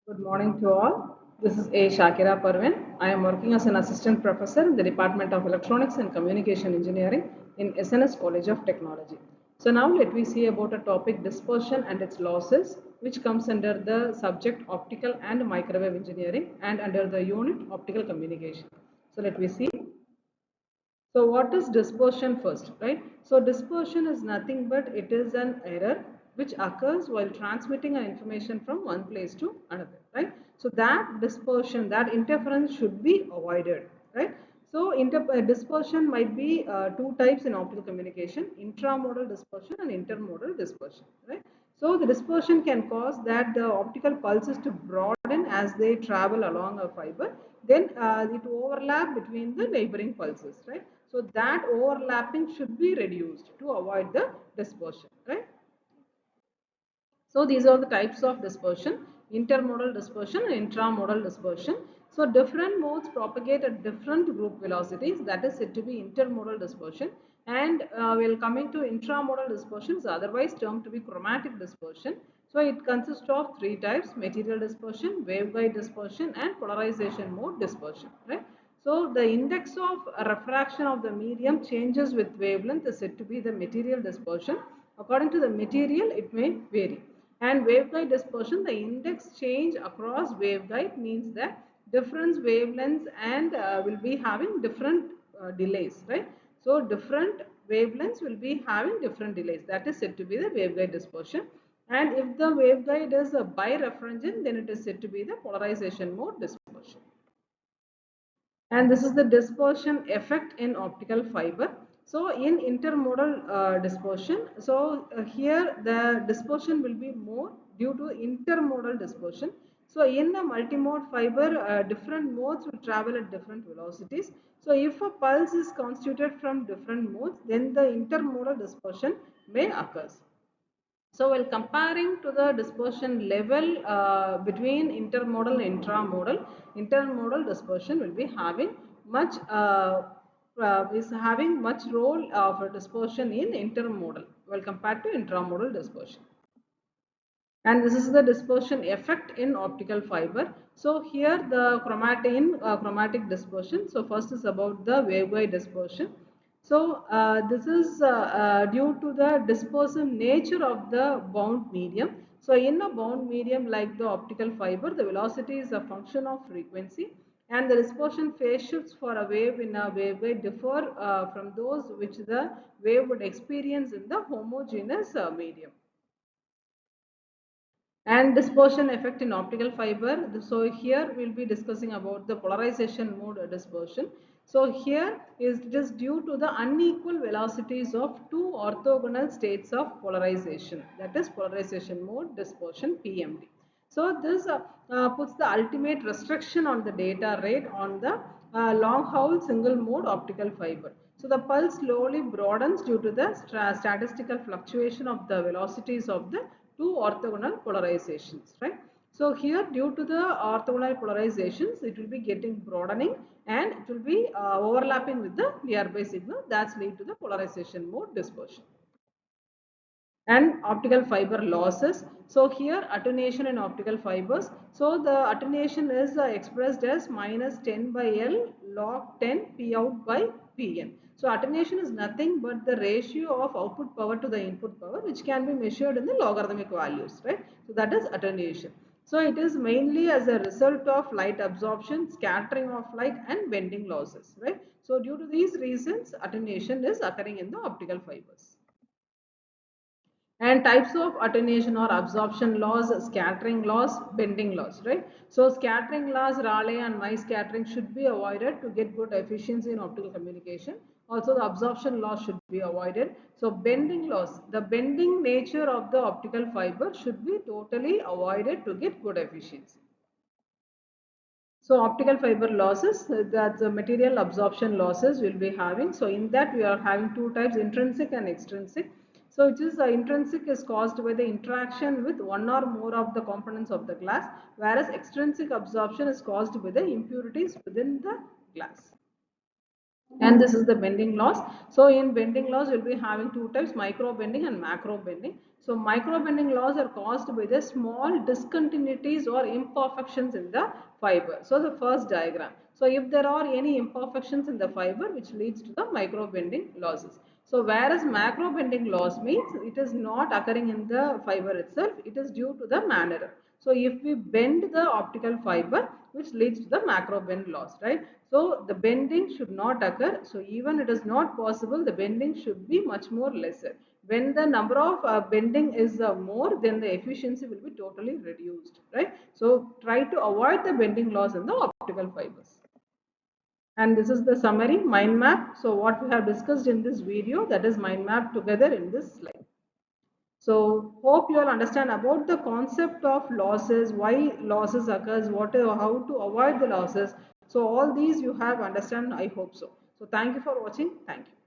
Good morning to all. This is A. Shakira Parvin. I am working as an assistant professor in the Department of Electronics and Communication Engineering in SNS College of Technology. So now let me see about a topic dispersion and its losses, which comes under the subject optical and microwave engineering and under the unit optical communication. So let me see. So what is dispersion first, right? So dispersion is nothing but it is an error which occurs while transmitting an information from one place to another, right? So that dispersion, that interference should be avoided, right? So dispersion might be two types in optical communication: intramodal dispersion and intermodal dispersion, right? So the dispersion can cause that the optical pulses to broaden as they travel along a fiber. Then it overlap between the neighboring pulses, right? So that overlapping should be reduced to avoid the dispersion, right? So these are the types of dispersion: intermodal dispersion and intramodal dispersion. So different modes propagate at different group velocities, that is said to be intermodal dispersion. And we'll coming to intramodal dispersion, is otherwise termed to be chromatic dispersion. So it consists of three types: material dispersion, waveguide dispersion and polarization mode dispersion, right? So the index of refraction of the medium changes with wavelength is said to be the material dispersion. According to the material, it may vary. And waveguide dispersion, the index change across waveguide means that different wavelengths and will be having different delays, right? So different wavelengths will be having different delays. That is said to be the waveguide dispersion. And if the waveguide is a birefringent, then it is said to be the polarization mode dispersion. And this is the dispersion effect in optical fiber. So in intermodal dispersion, so here the dispersion will be more due to intermodal dispersion. So in a multimode fiber, different modes will travel at different velocities. So if a pulse is constituted from different modes, then the intermodal dispersion may occur. So while comparing to the dispersion level between intermodal and intramodal, intermodal dispersion will be having much is having much role of a dispersion in intermodal while compared to intramodal dispersion. And this is the dispersion effect in optical fiber. So here the chromatic dispersion. So first is about the waveguide dispersion. So this is due to the dispersive nature of the bound medium. So in a bound medium like the optical fiber, the velocity is a function of frequency, and the dispersion phase shifts for a wave in a waveguide differ from those which the wave would experience in the homogeneous medium. And dispersion effect in optical fiber. So here we'll be discussing about the polarization mode dispersion. So here is it is due to the unequal velocities of two orthogonal states of polarization, that is polarization mode dispersion, PMD. So this puts the ultimate restriction on the data rate on the long haul single mode optical fiber. So the pulse slowly broadens due to the statistical fluctuation of the velocities of the two orthogonal polarizations, right? So here, due to the orthogonal polarizations, it will be getting broadening and it will be overlapping with the nearby signal. That's lead to the polarization mode dispersion. And optical fiber losses. So here attenuation in optical fibers. So the attenuation is expressed as minus 10 by L log 10 P out by Pn. So attenuation is nothing but the ratio of output power to the input power, which can be measured in the logarithmic values, right? So that is attenuation. So it is mainly as a result of light absorption, scattering of light and bending losses, right? So due to these reasons, attenuation is occurring in the optical fibers. And types of attenuation or absorption loss: scattering loss, bending loss, right? So scattering loss, Rayleigh and Mie scattering should be avoided to get good efficiency in optical communication. Also the absorption loss should be avoided. So bending loss, the bending nature of the optical fiber should be totally avoided to get good efficiency. So optical fiber losses, that the material absorption losses will be having. So in that we are having two types: intrinsic and extrinsic. So it is intrinsic is caused by the interaction with one or more of the components of the glass, whereas extrinsic absorption is caused by the impurities within the glass. and this is the bending loss. So in bending loss we'll be having two types, micro bending and macro bending. So micro bending loss are caused by the small discontinuities or imperfections in the fiber. So the first diagram, so if there are any imperfections in the fiber which leads to the micro bending losses. So whereas macro bending loss means it is not occurring in the fiber itself, it is due to the manner. So if we bend the optical fiber, which leads to the macro bend loss, right? So the bending should not occur. So even it is not possible, the bending should be much more lesser. When the number of bending is more, then the efficiency will be totally reduced, right? So try to avoid the bending loss in the optical fibers. And this is the summary mind map. So what we have discussed in this video, that is mind map together in this slide. So hope you all understand about the concept of losses, why losses occurs, how to avoid the losses. So all these you have understand, I hope so. So thank you for watching. Thank you.